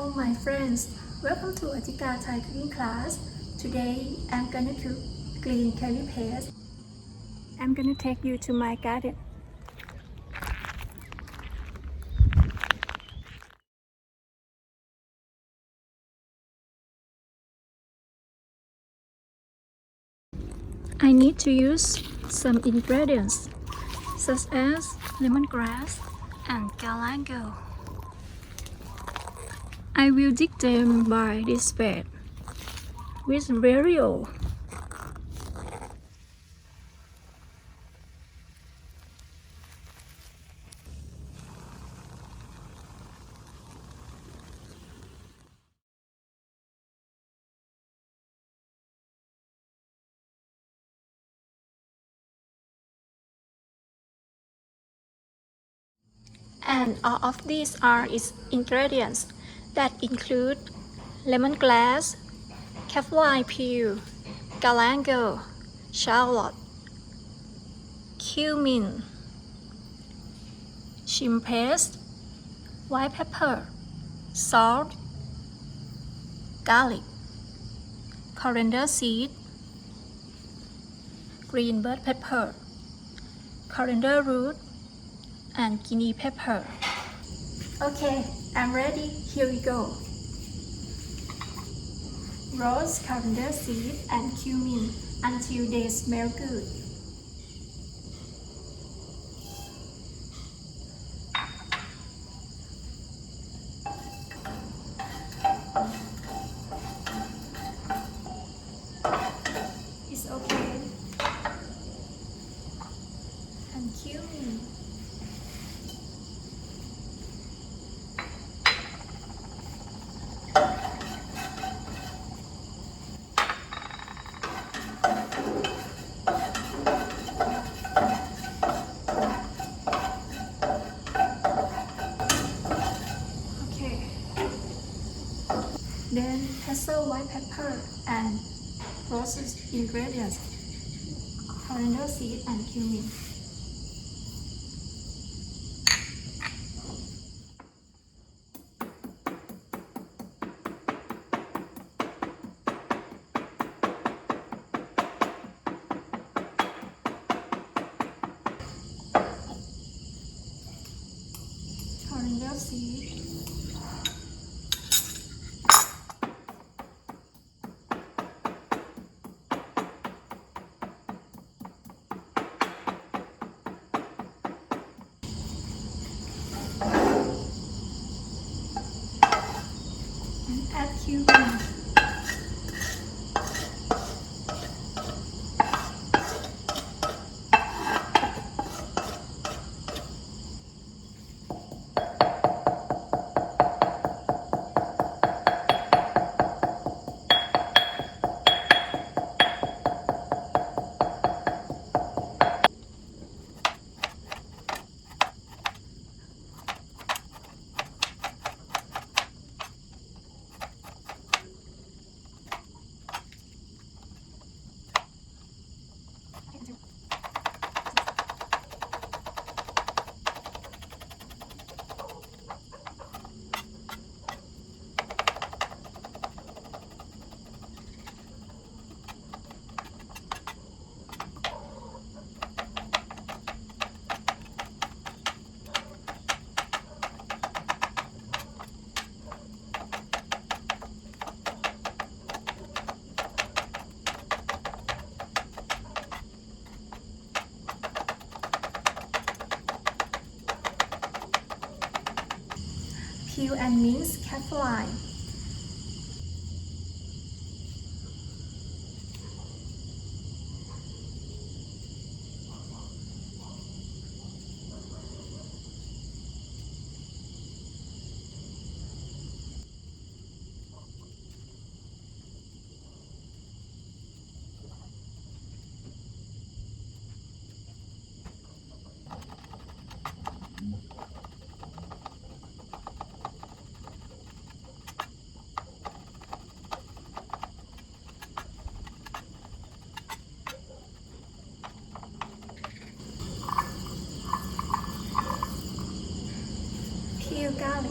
Hello my friends, welcome to Atika Thai cooking class. Today I'm gonna cook green curry paste. I'm gonna take you to my garden. I need to use some ingredients such as lemongrass and galangal. I will dig them by this bed with very old. And all of these are its ingredients that include lemongrass, kaffir peel, galangal, shallot, cumin, shrimp paste, white pepper, salt, garlic, coriander seed, green bell pepper, coriander root, and guinea pepper. Okay, I'm ready. Here we go. Roast coriander seed and cumin until they smell good. It's okay. And cumin. Okay. Then hazel white pepper and processed ingredients, coriander seed and cumin. Coriander seed, and add cumin. Peel and mince kaffir. Peel garlic.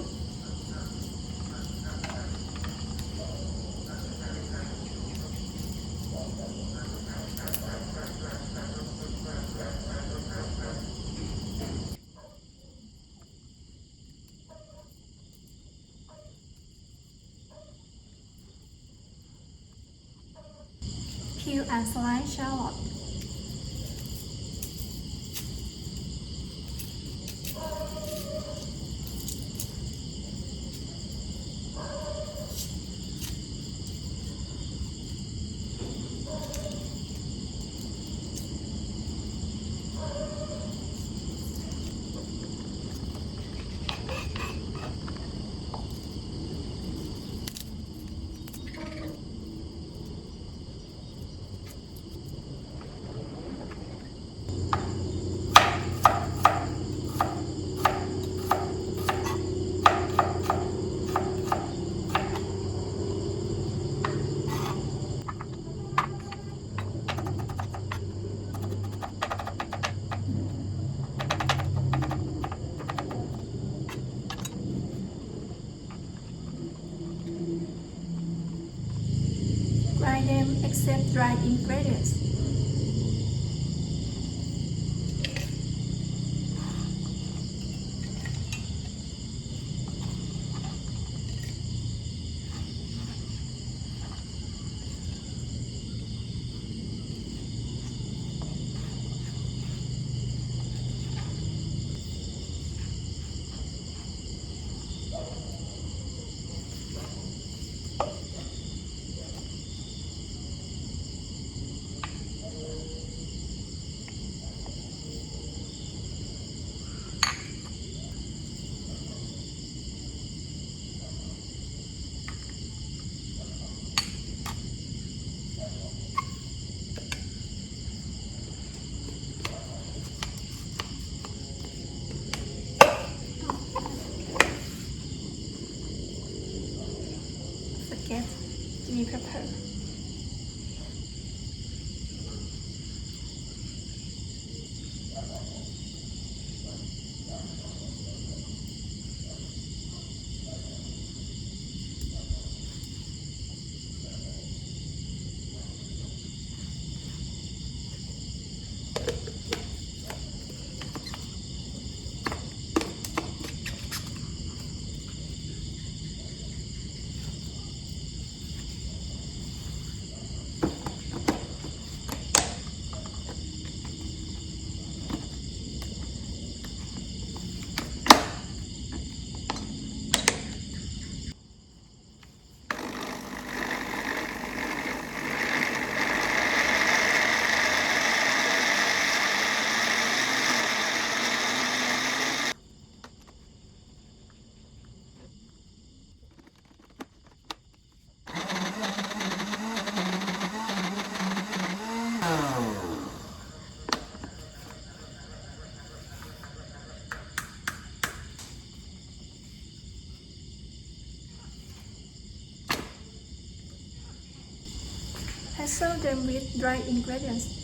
basil and sliced shallot. Grind them except dry ingredients. Forget chili pepper. I serve them with dry ingredients.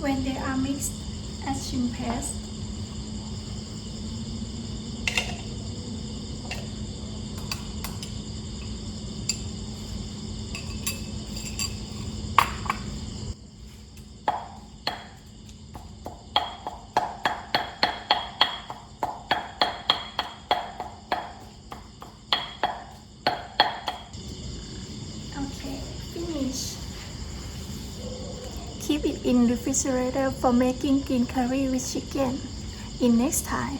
When they are mixed, add thin paste. Okay, finish. Keep it in refrigerator for making green curry with chicken in next time.